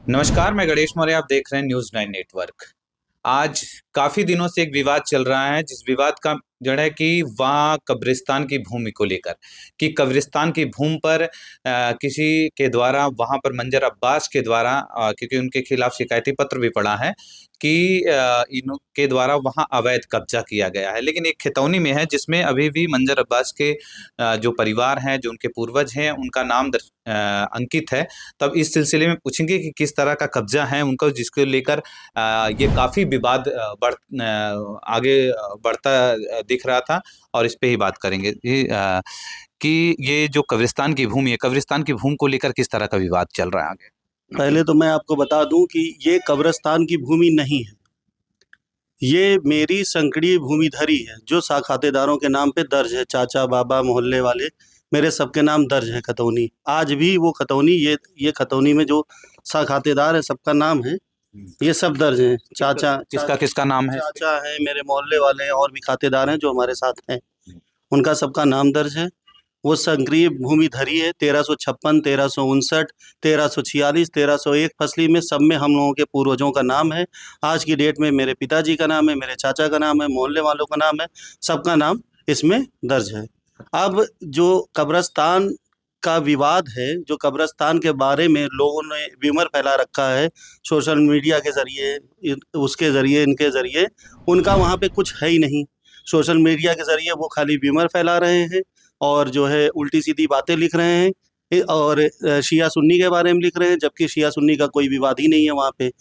नमस्कार, मैं गणेश मौर्य। आप देख रहे हैं न्यूज़ 9 नेटवर्क। आज काफ़ी दिनों से एक विवाद चल रहा है, जिस विवाद का जड़ है कि वहाँ कब्रिस्तान की भूमि को लेकर, कि कब्रिस्तान की भूमि पर किसी के द्वारा वहाँ पर मंजर अब्बास के द्वारा क्योंकि उनके खिलाफ शिकायती पत्र भी पड़ा है कि इनके द्वारा वहाँ अवैध कब्जा किया गया है। लेकिन एक खितौनी में है जिसमें अभी भी मंजर अब्बास के जो परिवार हैं, जो उनके पूर्वज हैं, उनका नाम अंकित है। तब इस सिलसिले में पूछेंगे कि किस तरह का कब्जा है उनका, जिसको लेकर ये काफ़ी विवाद आगे बढ़ता दिख रहा था, और इस पे ही बात करेंगे कि ये जो कब्रिस्तान की भूमि है, कब्रिस्तान की भूमि को लेकर किस तरह का विवाद चल रहा है आगे। पहले तो मैं आपको बता दूं कि ये कब्रिस्तान की भूमि नहीं है, ये मेरी संकड़ीय भूमिधरी है जो साखातेदारों के नाम पे दर्ज है। चाचा बाबा मोहल्ले वाले मेरे सबके नाम दर्ज है। खतौनी आज भी वो खतौनी, ये खतौनी में जो साखातेदार है सबका नाम है, ये सब दर्ज हैं। चाचा किसका किसका नाम है? चाचा है, मेरे मोहल्ले वाले हैं, और भी खातेदार हैं जो हमारे साथ हैं, उनका सबका नाम दर्ज है। वो संक्रिय भूमिधरी है। 1356, 1359, 1346, 1301 फसली में सब में हम लोगों के पूर्वजों का नाम है। आज की डेट में मेरे पिताजी का नाम है, मेरे चाचा का नाम है, मोहल्ले वालों का नाम है, सबका नाम इसमें दर्ज है। अब जो कब्रिस्तान का विवाद है, जो कब्रिस्तान के बारे में लोगों ने विमर फैला रखा है सोशल मीडिया के ज़रिए, उसके ज़रिए, इनके ज़रिए, उनका वहाँ पे कुछ है ही नहीं। सोशल मीडिया के ज़रिए वो खाली विमर फैला रहे हैं और जो है उल्टी सीधी बातें लिख रहे हैं और शिया सुन्नी के बारे में लिख रहे हैं, जबकि शिया सुन्नी का कोई विवाद ही नहीं है वहाँ पे।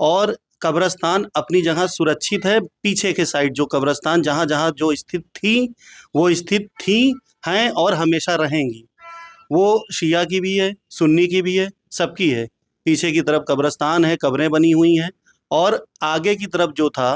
और कब्रिस्तान अपनी जगह सुरक्षित है। पीछे के साइड जो कब्रिस्तान जहाँ जहाँ जो स्थित थी, वो स्थित थी, हैं और हमेशा रहेंगी। वो शिया की भी है, सुन्नी की भी है, सबकी है। पीछे की तरफ कब्रिस्तान है, कब्रें बनी हुई हैं, और आगे की तरफ जो था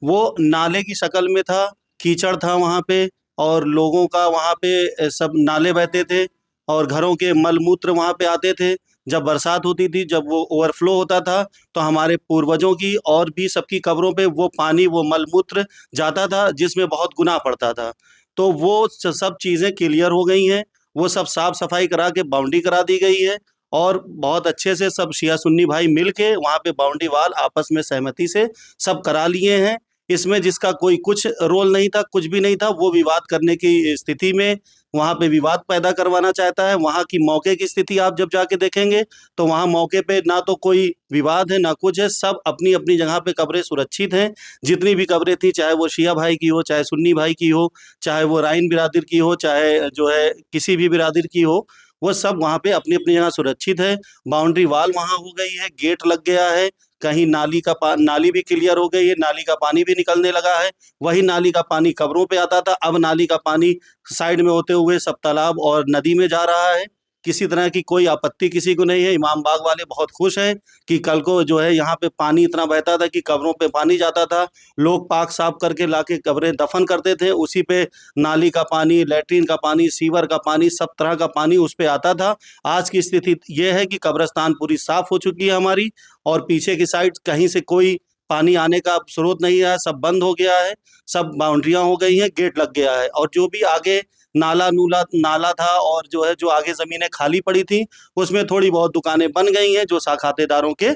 वो नाले की शक्ल में था, कीचड़ था वहाँ पे, और लोगों का वहाँ पे सब नाले बहते थे और घरों के मल मूत्र वहाँ पे आते थे। जब बरसात होती थी, जब वो ओवरफ्लो होता था, तो हमारे पूर्वजों की और भी सबकी कब्रों पे वो पानी, वो मल मूत्र जाता था, जिसमें बहुत गुनाह पड़ता था। तो वो सब चीज़ें क्लियर हो गई हैं। वो सब साफ सफाई करा के बाउंड्री करा दी गई है, और बहुत अच्छे से सब शिया सुन्नी भाई मिल के वहाँ पे बाउंड्री वाल आपस में सहमति से सब करा लिए हैं। इसमें जिसका कोई कुछ रोल नहीं था, कुछ भी नहीं था, वो विवाद करने की स्थिति में वहाँ पे विवाद पैदा करवाना चाहता है। वहाँ की मौके की स्थिति आप जब जाके देखेंगे तो वहाँ मौके पे ना तो कोई विवाद है, ना कुछ है। सब अपनी अपनी जगह पे कब्रें सुरक्षित हैं। जितनी भी कब्रें थी, चाहे वो शिया भाई की हो, चाहे सुन्नी भाई की हो, चाहे वो राइन बिरादर की हो, चाहे जो है किसी भी बिरादर की हो, वो सब वहाँ पे अपनी अपनी जगह सुरक्षित है। बाउंड्री वाल वहाँ हो गई है, गेट लग गया है। कहीं नाली भी क्लियर हो गई है, नाली का पानी भी निकलने लगा है। वही नाली का पानी कब्रों पे आता था, अब नाली का पानी साइड में होते हुए सब तालाब और नदी में जा रहा है। किसी तरह की कोई आपत्ति किसी को नहीं है। इमाम बाग वाले बहुत खुश हैं कि कल को जो है यहाँ पे पानी इतना बहता था कि कब्रों पे पानी जाता था, लोग पाक साफ करके लाके कब्रें दफन करते थे, उसी पे नाली का पानी, लैट्रीन का पानी, सीवर का पानी, सब तरह का पानी उस पे आता था। आज की स्थिति ये है कि कब्रिस्तान पूरी साफ हो चुकी है हमारी, और पीछे की साइड कहीं से कोई पानी आने का स्रोत नहीं है, सब बंद हो गया है, सब बाउंड्रियां हो गई हैं, गेट लग गया है। और जो भी आगे नाला था, और जो है जो आगे ज़मीनें खाली पड़ी थी, उसमें थोड़ी बहुत दुकानें बन गई हैं जो साखातेदारों के,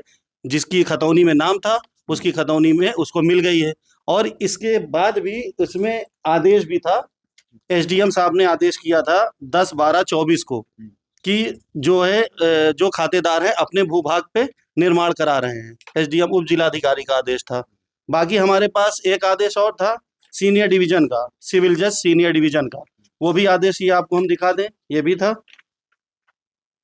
जिसकी खतौनी में नाम था, उसकी खतौनी में उसको मिल गई है। और इसके बाद भी उसमें आदेश भी था, एसडीएम साहब ने आदेश किया था 10/12/24 को कि जो है जो खातेदार है अपने भूभाग पे निर्माण करा रहे हैं। एसडीएम उप जिलाधिकारी का आदेश था। बाकी हमारे पास एक आदेश और था सीनियर डिवीजन का, सिविल जज सीनियर डिवीजन का, वो भी आदेश ये आपको हम दिखा दें, ये भी था।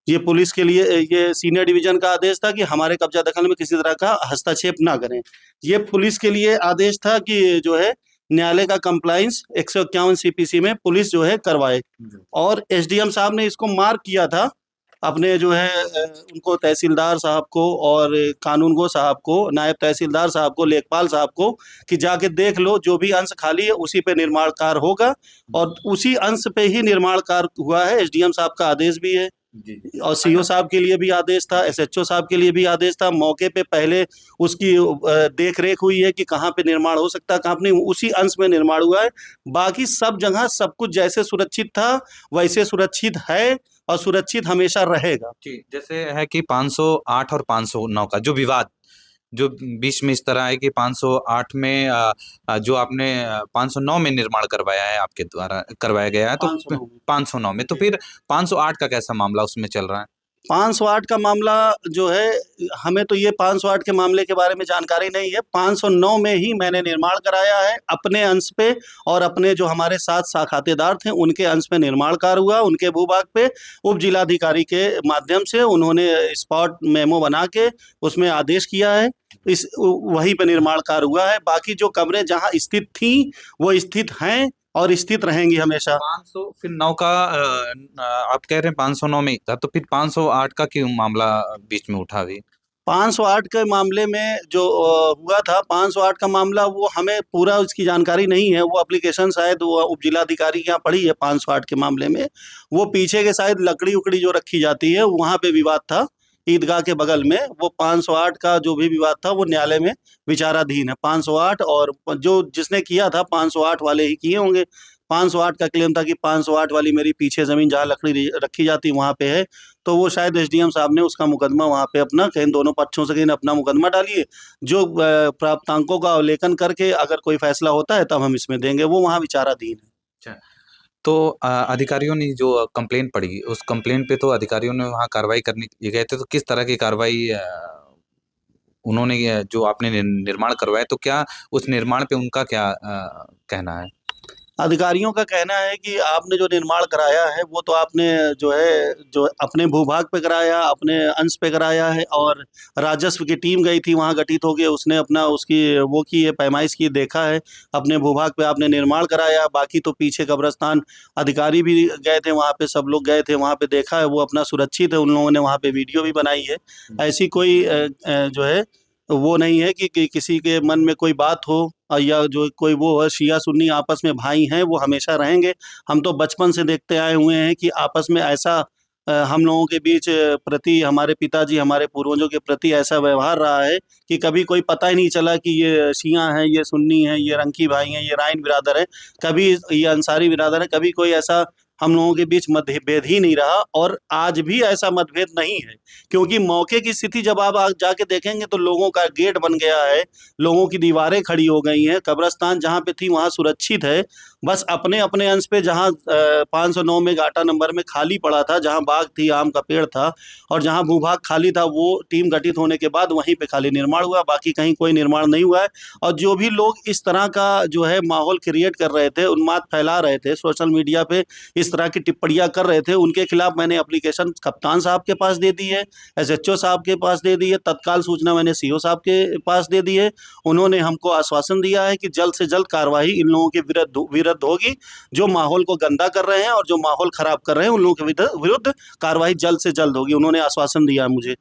ये पुलिस के लिए ये सीनियर डिवीजन का आदेश था कि हमारे कब्जा दखल में किसी तरह का हस्तक्षेप ना करें। ये पुलिस के लिए आदेश था कि जो है न्यायालय का कंप्लाइंस 151 सीपीसी में पुलिस जो है करवाए। और एसडीएम साहब ने इसको मार्क किया था अपने जो है उनको, तहसीलदार साहब को और कानूनगो साहब को, नायब तहसीलदार साहब को, लेखपाल साहब को, कि जाके देख लो जो भी अंश खाली है उसी पे निर्माण कार्य होगा। और उसी अंश पे ही निर्माण कार्य हुआ है। एसडीएम साहब का आदेश भी है, और सीओ साहब के लिए भी आदेश था, एसएचओ साहब के लिए भी आदेश था। मौके पे पहले उसकी देख रेख हुई है कि कहाँ पे निर्माण हो सकता है, कहाँ पे नहीं, उसी अंश में निर्माण हुआ है। बाकी सब जगह सब कुछ जैसे सुरक्षित था वैसे सुरक्षित है। और सुरक्षित हमेशा रहेगा। जी, जैसे है कि 508 और 509 का जो विवाद जो बीच में इस तरह है कि 508 में जो आपने 509 में निर्माण करवाया है, आपके द्वारा करवाया गया है, तो 509 में 509 में तो जी। फिर 508 का कैसा मामला उसमें चल रहा है? 508 का मामला जो है, हमें तो ये 508 के मामले के बारे में जानकारी नहीं है। 509 में ही मैंने निर्माण कराया है अपने अंश पे, और अपने जो हमारे साथ साखातेदार थे उनके अंश पे निर्माण कार्य हुआ। उनके भूभाग पे उप जिलाधिकारी के माध्यम से उन्होंने स्पॉट मेमो बना के उसमें आदेश किया है, इस वहीं पे निर्माण कार्य हुआ है। बाकी जो कमरे जहाँ स्थित थी वो स्थित हैं और स्थित रहेंगी हमेशा। 500 फिर 9 का आप कह रहे हैं 509 में ही था, तो फिर 508 का क्यों मामला बीच में उठा अभी? 508 के मामले में जो हुआ था, 508 का मामला, वो हमें पूरा उसकी जानकारी नहीं है। वो एप्लीकेशन शायद वो उप जिलाधिकारी के यहाँ पड़ी है 508 के मामले में। वो पीछे के शायद लकड़ी उकड़ी जो रखी जाती है वहाँ पे विवाद था, ईदगाह के बगल में। वो 508 का जो भी विवाद था वो न्यायालय में विचाराधीन है। 508 और जो जिसने किया था 508 वाले ही किए होंगे। 508 का क्लेम था कि 508 वाली मेरी पीछे ज़मीन जहाँ लकड़ी रखी जाती वहाँ पे है, तो वो शायद एसडीएम साहब ने उसका मुकदमा वहाँ पे अपना कहीं दोनों पक्षों से कहीं अपना मुकदमा डालिए, जो प्राप्तांकों का अवलोकन करके अगर कोई फैसला होता है तब हम इसमें देंगे। वो वहाँ विचाराधीन है। अच्छा, तो अधिकारियों ने जो कंप्लेंट पड़ी, उस कंप्लेंट पे तो अधिकारियों ने वहाँ कार्रवाई करने के लिए गए थे, तो किस तरह की कार्रवाई उन्होंने जो आपने निर्माण करवाया, तो क्या उस निर्माण पे उनका क्या कहना है? अधिकारियों का कहना है कि आपने जो निर्माण कराया है वो तो आपने जो अपने भूभाग पे कराया, अपने अंश पे कराया है, और राजस्व की टीम गई थी वहाँ गठित होके, उसने अपना उसकी वो की है, पैमाइश की, देखा है। अपने भूभाग पे आपने निर्माण कराया। बाकी तो पीछे कब्रिस्तान अधिकारी भी गए थे वहाँ पे, सब लोग गए थे वहाँ पे, देखा है, वो अपना सुरक्षित है। उन लोगों ने वहाँ पे वीडियो भी बनाई है। ऐसी कोई जो है वो नहीं है कि किसी के मन में कोई बात हो, या जो कोई वो है, शिया सुन्नी आपस में भाई हैं, वो हमेशा रहेंगे। हम तो बचपन से देखते आए हुए हैं कि आपस में ऐसा हम लोगों के बीच प्रति, हमारे पिताजी हमारे पूर्वजों के प्रति ऐसा व्यवहार रहा है कि कभी कोई पता ही नहीं चला कि ये शिया हैं, ये सुन्नी हैं, ये रंकी भाई हैं, ये राइन बिरादर है, कभी ये अंसारी बिरादर है। कभी कोई ऐसा हम लोगों के बीच मतभेद ही नहीं रहा, और आज भी ऐसा मतभेद नहीं है। क्योंकि मौके की स्थिति जब आप जाके देखेंगे तो लोगों का गेट बन गया है, लोगों की दीवारें खड़ी हो गई हैं। कब्रिस्तान जहाँ पे थी वहाँ सुरक्षित है। बस अपने अपने अंश पे जहाँ 509 में गाटा नंबर में खाली पड़ा था, जहाँ बाग थी, आम का पेड़ था, और जहाँ भूभाग खाली था, वो टीम गठित होने के बाद वहीं पे खाली निर्माण हुआ। बाकी कहीं कोई निर्माण नहीं हुआ है। और जो भी लोग इस तरह का जो है माहौल क्रिएट कर रहे थे, उन्माद फैला रहे थे, सोशल मीडिया पे इस तरह की टिप्पणियां कर रहे थे, उनके खिलाफ मैंने एप्लीकेशन कप्तान साहब के पास दे दी है, एसएचओ साहब के पास दे दी है, तत्काल सूचना मैंने सीओ साहब के पास दे दी है। उन्होंने हमको आश्वासन दिया है कि जल्द से जल्द कार्रवाई इन लोगों के विरुद्ध होगी, जो माहौल को गंदा कर रहे हैं और जो माहौल खराब कर रहे हैं, उन लोगों के विरुद्ध कार्रवाई जल्द से जल्द होगी। उन्होंने आश्वासन दिया है मुझे।